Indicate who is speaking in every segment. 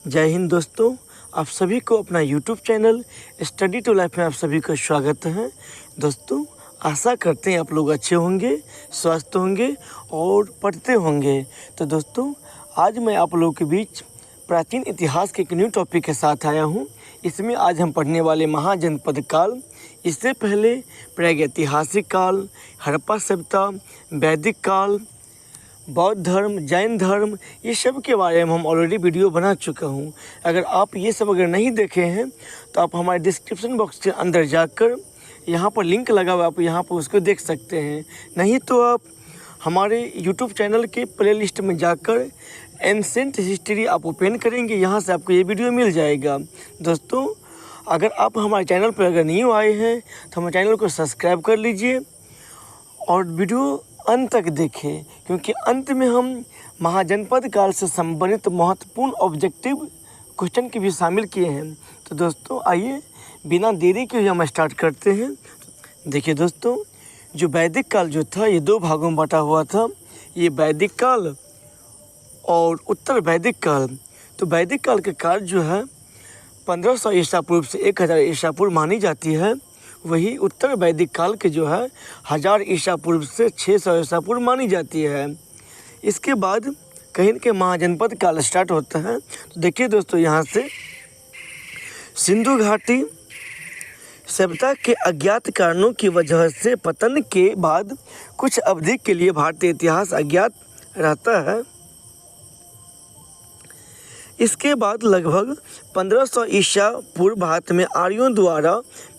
Speaker 1: जय हिंद दोस्तों, आप सभी को अपना YouTube channel study to life में आप सभी का स्वागत है। दोस्तों, आशा करते हैं आप लोग अच्छे होंगे, स्वस्थ होंगे और पढ़ते होंगे। तो दोस्तों, आज मैं आप लोगों के बीच प्राचीन इतिहास के एक न्यू टॉपिक के साथ आया हूं। इसमें आज हम पढ़ने वाले महाजनपद काल, इससे पहले प्रागैतिहासिक काल, हड़प्पा सभ्यता, वैदिक काल, बौद्ध धर्म, जैन धर्म, ये सब के बारे में हम ऑलरेडी वीडियो बना चुका हूँ। अगर आप ये सब अगर नहीं देखे हैं तो आप हमारे डिस्क्रिप्शन बॉक्स के अंदर जाकर यहाँ पर लिंक लगा हुआ, आप यहाँ पर उसको देख सकते हैं। नहीं तो आप हमारे यूट्यूब चैनल के प्लेलिस्ट में जाकर एंसेंट हिस्ट्री आप ओपन करेंगे, यहाँ से आपको ये वीडियो मिल जाएगा। दोस्तों, अगर आप हमारे चैनल पर अगर न्यू आए हैं तो हमारे चैनल को सब्सक्राइब कर लीजिए और वीडियो अंत तक देखें, क्योंकि अंत में हम महाजनपद काल से संबंधित महत्वपूर्ण ऑब्जेक्टिव क्वेश्चन के भी शामिल किए हैं। तो दोस्तों, आइए बिना देरी के हम स्टार्ट करते हैं। देखिए दोस्तों, जो वैदिक काल जो था ये दो भागों में बटा हुआ था। ये वैदिक काल और उत्तर वैदिक काल। तो वैदिक काल के काल जो है 1500 ईसा पूर्व से 1000 ईसा पूर्व मानी जाती है। वही उत्तर वैदिक काल के जो है 1000 ईसा पूर्व से 600 ईसा पूर्व मानी जाती है। इसके बाद कहीं के महाजनपद काल स्टार्ट होता है। तो देखिए दोस्तों, यहाँ से सिंधु घाटी सभ्यता के अज्ञात कारणों की वजह से पतन के बाद कुछ अवधि के लिए भारतीय इतिहास अज्ञात रहता है। इसके बाद लगभग 1500 ईसा पूर्व भारत में आर्यों द्वारा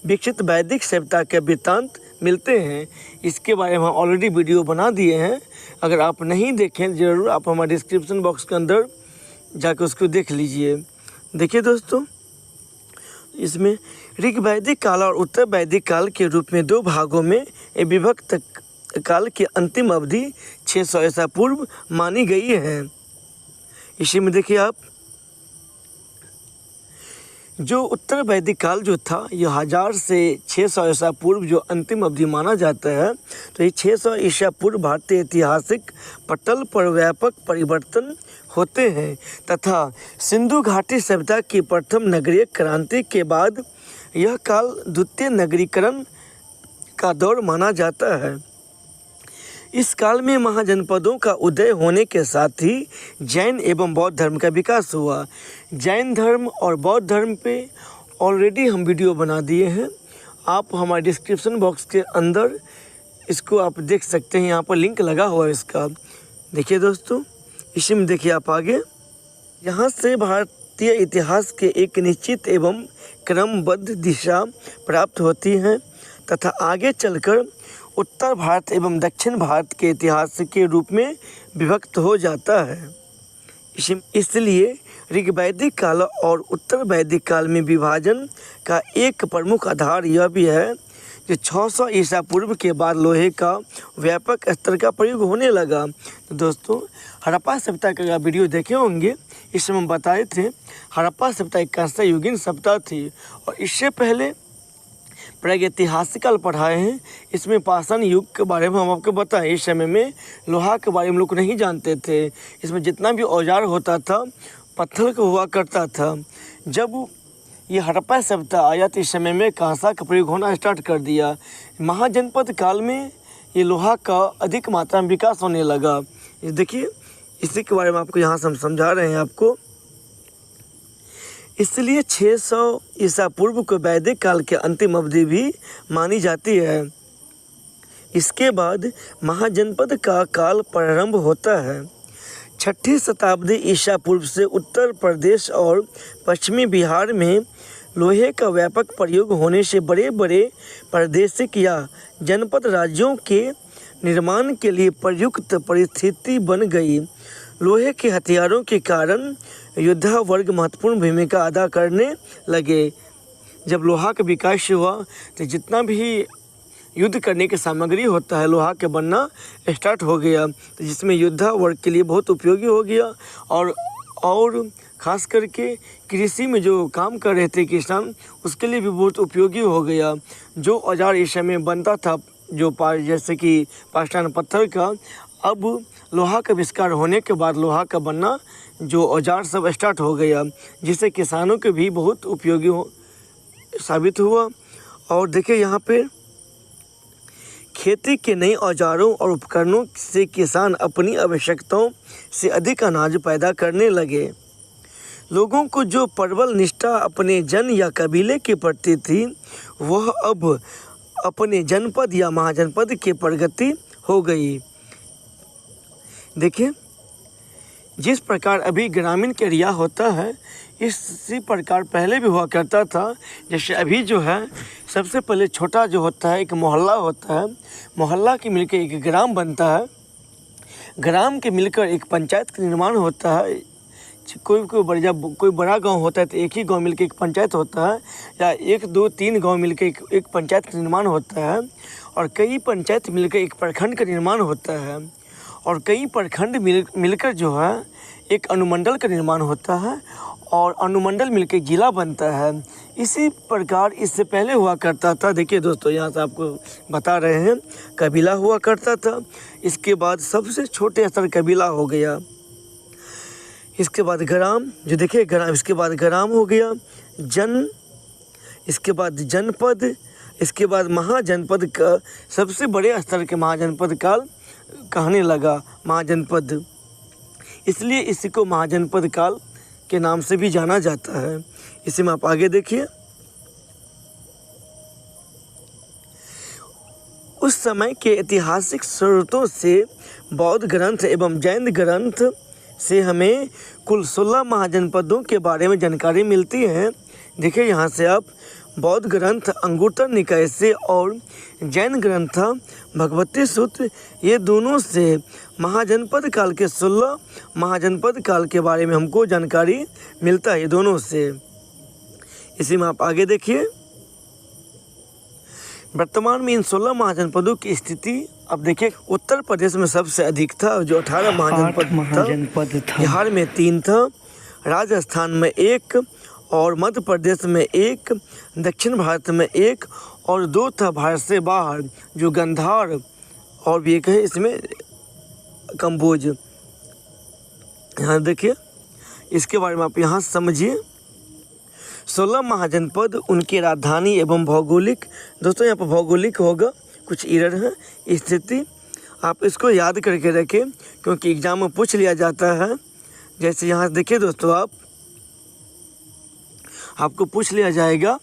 Speaker 1: विकसित वैदिक सभ्यता के वृत्तांत मिलते हैं। इसके बारे में हम ऑलरेडी वीडियो बना दिए हैं। अगर आप नहीं देखें ज़रूर आप हमारे डिस्क्रिप्शन बॉक्स के अंदर जाकर उसको देख लीजिए। देखिए दोस्तों, इसमें ऋग वैदिक काल और उत्तर वैदिक काल के रूप में दो भागों में विभक्त काल की अंतिम अवधि 600 ईसा पूर्व मानी गई है। इसी में देखिए आप, जो उत्तर वैदिक काल जो था यह 1000 से 600 ईसा पूर्व जो अंतिम अवधि माना जाता है। तो ये 600 ईसा पूर्व भारतीय ऐतिहासिक पटल पर व्यापक परिवर्तन होते हैं तथा सिंधु घाटी सभ्यता की प्रथम नगरीय क्रांति के बाद यह काल द्वितीय नगरीकरण का दौर माना जाता है। इस काल में महाजनपदों का उदय होने के साथ ही जैन एवं बौद्ध धर्म का विकास हुआ। जैन धर्म और बौद्ध धर्म पे ऑलरेडी हम वीडियो बना दिए हैं। आप हमारे डिस्क्रिप्शन बॉक्स के अंदर इसको आप देख सकते हैं, यहाँ पर लिंक लगा हुआ है इसका। देखिए दोस्तों, इसी में देखिए आप आगे, यहाँ से भारतीय इतिहास के एक निश्चित एवं क्रमबद्ध दिशा प्राप्त होती है तथा आगे चलकर उत्तर भारत एवं दक्षिण भारत के इतिहास के रूप में विभक्त हो जाता है। इसलिए ऋग वैदिक काल और उत्तर वैदिक काल में विभाजन का एक प्रमुख आधार यह भी है कि 600 ईसा पूर्व के बाद लोहे का व्यापक स्तर का प्रयोग होने लगा। तो दोस्तों, हड़प्पा सभ्यता का वीडियो देखे होंगे, इसमें हम बताए थे हड़प्पा सभ्यता एक कांस्य युगीन सभ्यता थी और इससे पहले प्रागैतिहासिक काल पढ़ाए हैं। इसमें पाषाण युग के बारे में हम आपको बताएं। इस समय में लोहा के बारे में लोग नहीं जानते थे। इसमें जितना भी औजार होता था पत्थर का हुआ करता था। जब ये हड़प्पा सभ्यता आया तो इस समय में कांसा का प्रयोग होना स्टार्ट कर दिया। महाजनपद काल में ये लोहा का अधिक मात्रा में विकास होने लगा। ये देखिए, इसी के बारे में आपको यहाँ से हम समझा रहे हैं आपको। इसलिए 600 ईसा पूर्व को वैदिक काल के अंतिम अवधि भी मानी जाती है। इसके बाद महाजनपद का काल प्रारंभ होता है। 6ठी शताब्दी ईसा पूर्व से उत्तर प्रदेश और पश्चिमी बिहार में लोहे का व्यापक प्रयोग होने से बड़े बड़े प्रादेशिक या जनपद राज्यों के निर्माण के लिए प्रयुक्त परिस्थिति बन गई। लोहे के हथियारों के कारण योद्धा वर्ग महत्वपूर्ण भूमिका अदा करने लगे। जब लोहा का विकास हुआ तो जितना भी युद्ध करने की सामग्री होता है लोहा के बनना स्टार्ट हो गया, तो जिसमें योद्धा वर्ग के लिए बहुत उपयोगी हो गया और ख़ास करके कृषि में जो काम कर रहे थे किसान उसके लिए भी बहुत उपयोगी हो गया। जो औजार इस समय बनता था जो जैसे कि पाषाण पत्थर का, अब लोहा का आविष्कार होने के बाद लोहा का बनना जो औजार सब स्टार्ट हो गया, जिससे किसानों के भी बहुत उपयोगी साबित हुआ। और देखिए यहाँ पे खेती के नए औजारों और उपकरणों से किसान अपनी आवश्यकताओं से अधिक अनाज पैदा करने लगे। लोगों को जो प्रबल निष्ठा अपने जन या कबीले के प्रति थी, वह अब अपने जनपद या महाजनपद के प्रगति हो गई। देखिए जिस प्रकार अभी ग्रामीण का एरिया होता है, इसी प्रकार पहले भी हुआ करता था। जैसे अभी जो है सबसे पहले छोटा जो होता है एक मोहल्ला होता है, मोहल्ला के मिलकर एक ग्राम बनता है, ग्राम के मिलकर एक पंचायत का निर्माण होता है। कोई बड़ा गांव होता है तो एक ही गांव मिलकर एक पंचायत होता है, या 1 2 3 गांव मिलकर एक पंचायत का निर्माण होता है, और कई पंचायत मिलकर एक प्रखंड का निर्माण होता है, और कई प्रखंड मिलकर जो है एक अनुमंडल का निर्माण होता है, और अनुमंडल मिलकर जिला बनता है। इसी प्रकार इससे पहले हुआ करता था। देखिए दोस्तों यहाँ से आपको बता रहे हैं, कबीला हुआ करता था, इसके बाद सबसे छोटे स्तर कबीला हो गया, इसके बाद ग्राम, जो देखिए ग्राम, इसके बाद ग्राम हो गया, इसके बाद जनपद, इसके बाद महाजनपद का सबसे बड़े स्तर के महाजनपद काल कहने लगा महाजनपद, इसलिए इसी को महाजनपद काल के नाम से भी जाना जाता है। इसी में आप आगे देखिए, उस समय के ऐतिहासिक स्रोतों से बौद्ध ग्रंथ एवं जैन ग्रंथ से हमें कुल 16 महाजनपदों के बारे में जानकारी मिलती है। देखिए यहाँ से आप बौद्ध ग्रंथ अंगुत्तर निकाय से और जैन ग्रंथ भगवती सूत्र, ये दोनों से महाजनपद काल के 16 महाजनपद काल के बारे में हमको जानकारी मिलता है, ये दोनों से। इसी में आप आगे देखिए, वर्तमान में इन 16 महाजनपदों की स्थिति अब देखिए, उत्तर प्रदेश में सबसे अधिक था जो 18 महाजनपद था, बिहार में 3 था, राजस्थान में 1, और मध्य प्रदेश में 1, दक्षिण भारत में 1, और 2 था भारत से बाहर जो गंधार, और भी एक है इसमें कंबोज। यहाँ देखिए इसके बारे में आप यहाँ समझिए। 16 महाजनपद, उनकी राजधानी एवं भौगोलिक, दोस्तों यहाँ पर भौगोलिक होगा, कुछ एरर है स्थिति, आप इसको याद करके रखें क्योंकि एग्जाम में पूछ लिया जाता है। जैसे यहाँ देखिए दोस्तों, आपको पूछ लिया जाएगा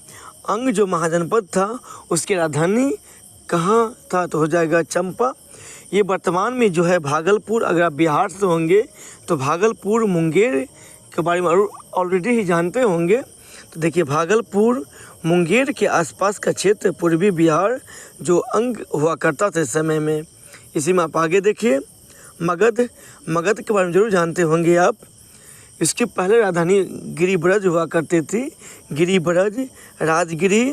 Speaker 1: अंग जो महाजनपद था उसकी राजधानी कहाँ था, तो हो जाएगा चंपा। ये वर्तमान में जो है भागलपुर, अगर आप बिहार से होंगे तो भागलपुर मुंगेर के बारे में ऑलरेडी ही जानते होंगे। तो देखिए भागलपुर मुंगेर के आसपास का क्षेत्र पूर्वी बिहार जो अंग हुआ करता था इस समय में। इसी में आप आगे देखिए, मगध के बारे में जरूर जानते होंगे आप। इसकी पहले राजधानी गिरिब्रज हुआ करती थी, गिरिब्रज, राजगिरी,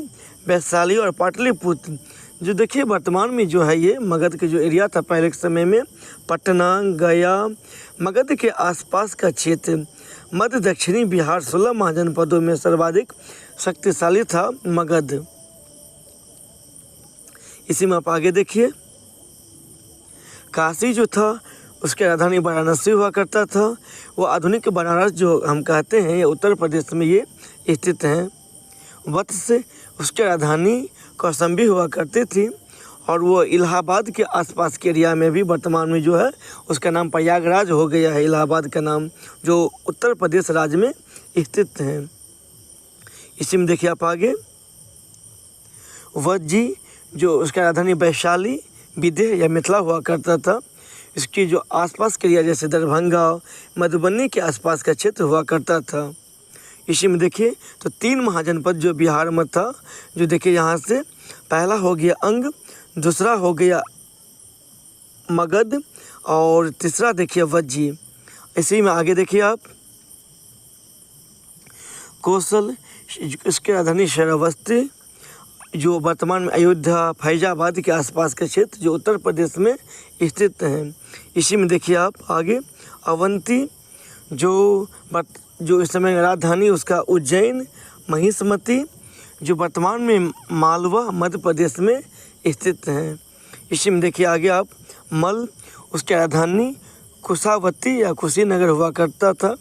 Speaker 1: वैशाली और पाटलिपुत्र। जो देखिए वर्तमान में जो है ये मगध के जो एरिया था पहले के समय में, पटना, गया, मगध के आसपास का क्षेत्र, मध्य दक्षिणी बिहार 16 महाजनपदों में सर्वाधिक शक्तिशाली था मगध। इसी में आप आगे देखिए, काशी जो था उसकी राजधानी वाराणसी हुआ करता था। वो आधुनिक बनारस जो हम कहते हैं, ये उत्तर प्रदेश में ये स्थित हैं। वत्स उसकी राजधानी कौशाम्बी हुआ करती थी, और वो इलाहाबाद के आसपास के एरिया में भी वर्तमान में जो है उसका नाम प्रयागराज हो गया है, इलाहाबाद का नाम, जो उत्तर प्रदेश राज्य में स्थित है। इसी में देखिए आप आगे, वज्जी जो उसका राजधानी वैशाली, विदेह या मिथिला हुआ करता था। इसकी जो आसपास के एरिया जैसे दरभंगा, मधुबनी के आसपास का क्षेत्र हुआ करता था। इसी में देखिए तो 3 महाजनपद जो बिहार में था, जो देखिए यहाँ से पहला हो गया अंग, दूसरा हो गया मगध, और तीसरा देखिए वज्जी। इसी में आगे देखिए आप, कौशल, इसके राजधानी श्रावस्ती जो वर्तमान में अयोध्या, फैजाबाद के आसपास के क्षेत्र जो उत्तर प्रदेश में स्थित हैं। इसी में देखिए आप आगे, अवंती जो इस समय राजधानी उसका उज्जैन, महिष्मती जो वर्तमान में मालवा मध्य प्रदेश में स्थित हैं। इसी में देखिए आगे आप, मल उसकी राजधानी कुशावती या कुशीनगर हुआ करता था,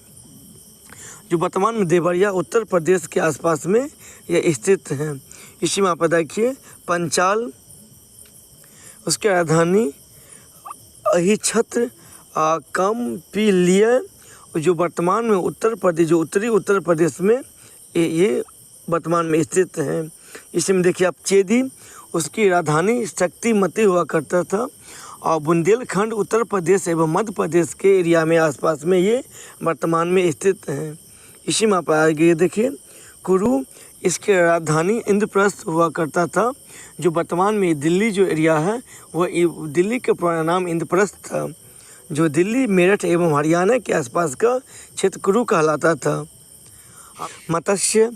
Speaker 1: जो वर्तमान में देवरिया उत्तर प्रदेश के आसपास में यह स्थित है। इसी में आप देखिए पंचाल, उसकी राजधानी अहिछत्र कंपिलिय, जो वर्तमान में उत्तर प्रदेश, जो उत्तरी उत्तर प्रदेश में ये वर्तमान में स्थित है। इसी में देखिए आप चेदी, उसकी राजधानी शक्तिमती हुआ करता था, और बुंदेलखंड उत्तर प्रदेश एवं मध्य प्रदेश के एरिया में आसपास में ये वर्तमान में स्थित हैं। इसी में आप आगे देखिए कुरु, इसकी राजधानी इंद्रप्रस्थ हुआ करता था, जो वर्तमान में दिल्ली जो एरिया है वह दिल्ली के पुराना नाम इंद्रप्रस्थ था, जो दिल्ली मेरठ एवं हरियाणा के आसपास का क्षेत्र कुरु कहलाता था। मत्स्य,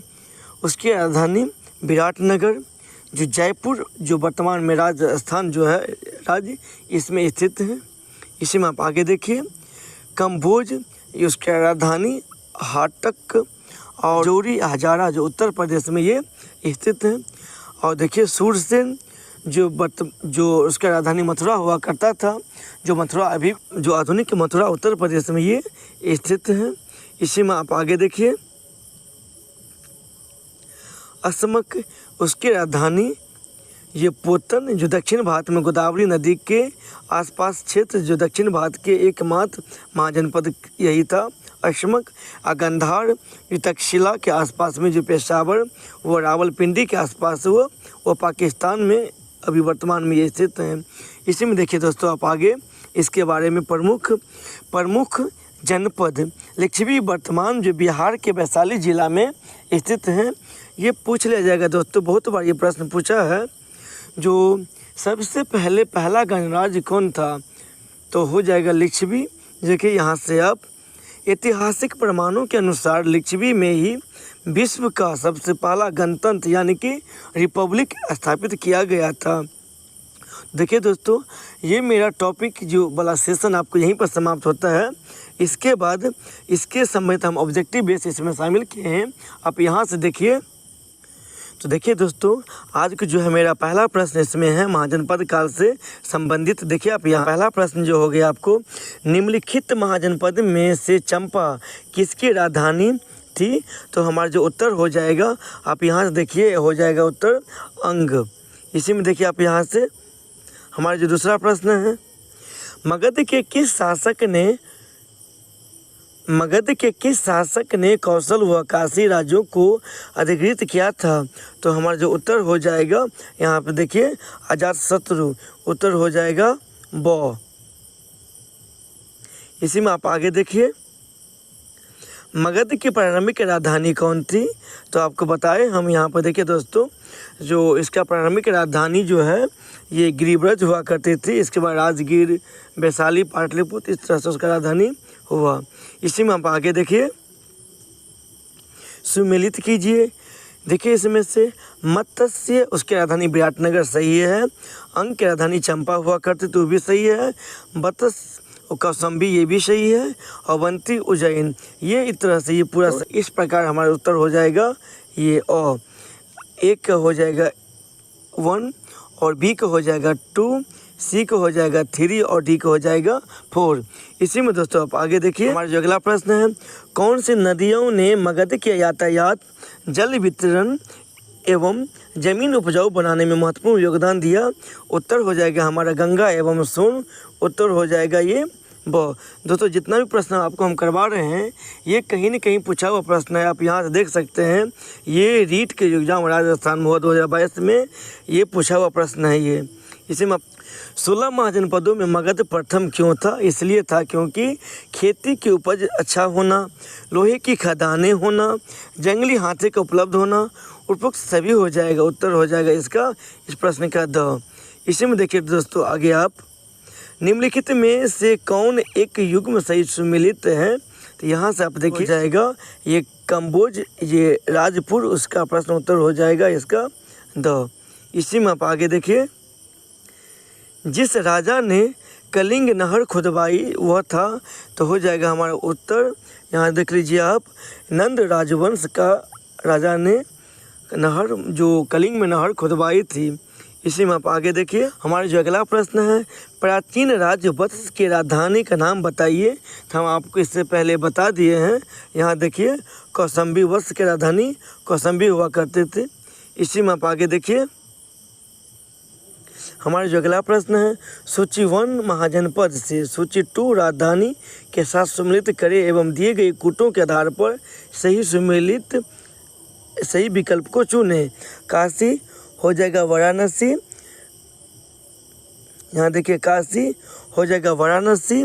Speaker 1: उसकी राजधानी विराटनगर, जो जयपुर जो वर्तमान में राजस्थान जो है राज्य इसमें स्थित है। इसी में आप आगे देखिए कम्बोज, उसकी राजधानी हाटक, और जोरी हजारा जो उत्तर प्रदेश में ये स्थित है। और देखिए सूरसेन, जो उसका राजधानी मथुरा हुआ करता था, जो मथुरा अभी जो आधुनिक मथुरा उत्तर प्रदेश में ये स्थित है। इसी में आप आगे देखिए असमक, उसकी राजधानी ये पोतन, जो दक्षिण भारत में गोदावरी नदी के आसपास क्षेत्र, जो दक्षिण भारत के एकमात्र महाजनपद यही था अशमक। गंधार, जो तक्षशिला के आसपास में जो पेशावर व रावलपिंडी के आसपास वो पाकिस्तान में अभी वर्तमान में ये स्थित हैं। इसी में देखिए दोस्तों आप आगे इसके बारे में प्रमुख जनपद लिच्छवी वर्तमान जो बिहार के वैशाली जिला में स्थित हैं। ये पूछ लिया जाएगा दोस्तों, बहुत बार ये प्रश्न पूछा है, जो सबसे पहला गणराज्य कौन था, तो हो जाएगा लिच्छवी। देखिए यहाँ से आप ऐतिहासिक प्रमाणों के अनुसार लिच्छवी में ही विश्व का सबसे पहला गणतंत्र यानी कि रिपब्लिक स्थापित किया गया था। देखिए दोस्तों, ये मेरा टॉपिक जो वाला सेशन आपको यहीं पर समाप्त होता है। इसके बाद इसके संबंधित हम ऑब्जेक्टिव बेस इसमें शामिल किए हैं। आप यहाँ से देखिए, तो देखिए दोस्तों आज का जो है मेरा पहला प्रश्न इसमें है महाजनपद काल से संबंधित। देखिए आप यहाँ पहला प्रश्न जो हो गया आपको, निम्नलिखित महाजनपद में से चंपा किसकी राजधानी थी, तो हमारा जो उत्तर हो जाएगा आप यहाँ से देखिए हो जाएगा उत्तर अंग। इसी में देखिए आप यहाँ से हमारा जो दूसरा प्रश्न है, मगध के किस शासक ने कौशल व काशी राज्यों को अधिकृत किया था, तो हमारा जो उत्तर हो जाएगा यहाँ पे देखिए अजातशत्रु, उत्तर हो जाएगा ब। इसी में आप आगे देखिए मगध की प्रारंभिक राजधानी कौन थी, तो आपको बताएं हम यहाँ पर देखिए दोस्तों, जो इसका प्रारंभिक राजधानी जो है ये गिरिब्रज हुआ करती थी। इसके बाद राजगीर, वैशाली, पाटलिपुत्र, इस तरह से उसका राजधानी हुआ। इसी में आप आगे देखिए सुमेलित कीजिए। देखिए इसमें से मत्स्य, उसकी राजधानी विराटनगर सही है। अंग की राजधानी चंपा हुआ करती तो भी सही है। बत्स कौसंबी ये भी सही है। अवंती उज्जैन, ये इस तरह से ये पूरा इस प्रकार हमारा उत्तर हो जाएगा ये। और एक का हो जाएगा 1 और बी का हो जाएगा 2, सी का हो जाएगा 3 और डी का हो जाएगा 4। इसी में दोस्तों आप आगे देखिए हमारा जो अगला प्रश्न है, कौन सी नदियों ने मगध के यातायात, जल वितरण एवं जमीन उपजाऊ बनाने में महत्वपूर्ण योगदान दिया, उत्तर हो जाएगा हमारा गंगा एवं सोन, उत्तर हो जाएगा ये ब। दोस्तों जितना भी प्रश्न आपको हम करवा रहे हैं ये कहीं न कहीं पूछा हुआ प्रश्न है। आप यहाँ से देख सकते हैं ये रीट के एग्जाम राजस्थान में 2022 में ये पूछा हुआ प्रश्न है ये। इसी में 16 महाजनपदों में मगध प्रथम क्यों था, इसलिए था क्योंकि खेती की उपज अच्छा होना, लोहे की खदानें होना, जंगली हाथी का उपलब्ध होना, उपरोक्त सभी हो जाएगा, उत्तर हो जाएगा इसका इस प्रश्न का द। इसी में देखिए दोस्तों आगे आप, निम्नलिखित में से कौन एक युग्म सहित सुमेलित है, तो यहाँ से आप देखिए जाएगा ये कम्बोज, ये राजपुर, उसका प्रश्न उत्तर हो जाएगा इसका द। इसी में आप आगे देखिए, जिस राजा ने कलिंग नहर खुदवाई वह था, तो हो जाएगा हमारा उत्तर, यहाँ देख लीजिए आप, नंद राजवंश का राजा ने नहर जो कलिंग में नहर खुदवाई थी। इसी में आप आगे देखिए, हमारा जो अगला प्रश्न है, प्राचीन राज्य वत्स की राजधानी का नाम बताइए। तो हम आपको इससे पहले बता दिए हैं। यहाँ देखिए, कौशाम्बी वत्स की राजधानी कौशाम्बी हुआ करते थे। इसी में आप आगे देखिए, हमारा जो अगला प्रश्न है, सूची 1 महाजनपद से सूची 2 राजधानी के साथ सम्मिलित करें एवं दिए गए कूटों के आधार पर सही विकल्प को चुनें। काशी हो जाएगा वाराणसी, यहाँ देखिए काशी हो जाएगा वाराणसी।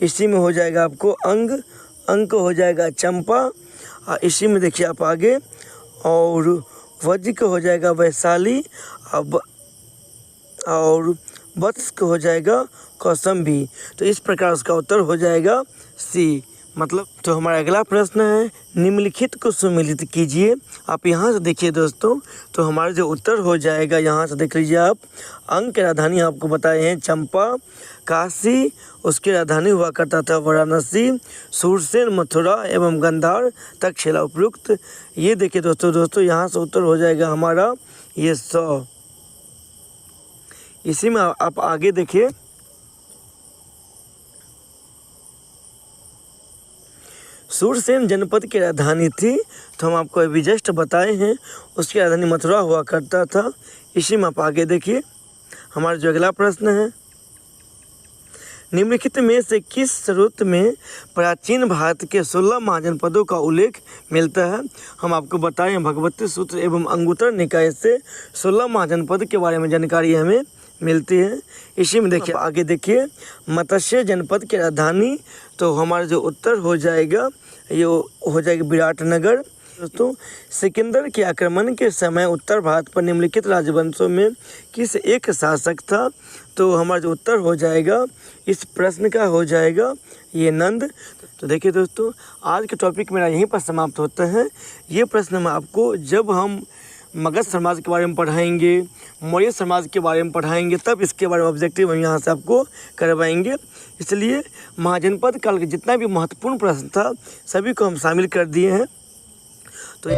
Speaker 1: इसी में हो जाएगा आपको अंक हो जाएगा चंपा। और इसी में देखिए आप आगे, और वज्र हो जाएगा वैशाली, और वत्स हो जाएगा कौशाम्बी। तो इस प्रकार उसका उत्तर हो जाएगा सी। मतलब तो हमारा अगला प्रश्न है, निम्नलिखित को सुमेलित कीजिए। आप यहाँ से देखिए दोस्तों, तो हमारा जो उत्तर हो जाएगा, यहाँ से देख लीजिए आप, अंक की राजधानी आपको बताए हैं चंपा, काशी उसकी राजधानी हुआ करता था वाराणसी, सूरसेन मथुरा एवं गांधार तक्षशिला उपयुक्त। ये देखिए दोस्तों यहाँ से उत्तर हो जाएगा हमारा ये 100। इसी में आप आगे देखिए, सूरसेन जनपद की राजधानी थी, तो हम आपको अभी जस्ट बताए हैं, उसकी राजधानी मथुरा हुआ करता था। इसी में आप आगे देखिए, हमारा जो अगला प्रश्न है, निम्नलिखित में से किस स्रोत में प्राचीन भारत के 16 महाजनपदों का उल्लेख मिलता है। हम आपको बताए हैं, भगवती सूत्र एवं अंगुत्तर निकाय से 16 महाजनपद के बारे में जानकारी हमें मिलती है। इसी में देखिए आगे देखिए, मत्स्य जनपद की राजधानी, तो हमारा जो उत्तर हो जाएगा ये हो जाएगा विराटनगर। दोस्तों, सिकंदर के आक्रमण के समय उत्तर भारत पर निम्नलिखित राजवंशों में किस एक शासक था। तो हमारा जो उत्तर हो जाएगा इस प्रश्न का हो जाएगा ये नंद। तो देखिए दोस्तों, आज के टॉपिक मेरा यहीं पर समाप्त होता है। ये प्रश्न मैं आपको जब हम मगध समाज के बारे में पढ़ाएंगे, मौर्य समाज के बारे में पढ़ाएंगे, तब इसके बारे में ऑब्जेक्टिव हम यहाँ से आपको करवाएंगे। इसलिए महाजनपद काल का जितना भी महत्वपूर्ण प्रश्न था सभी को हम शामिल कर दिए हैं। तो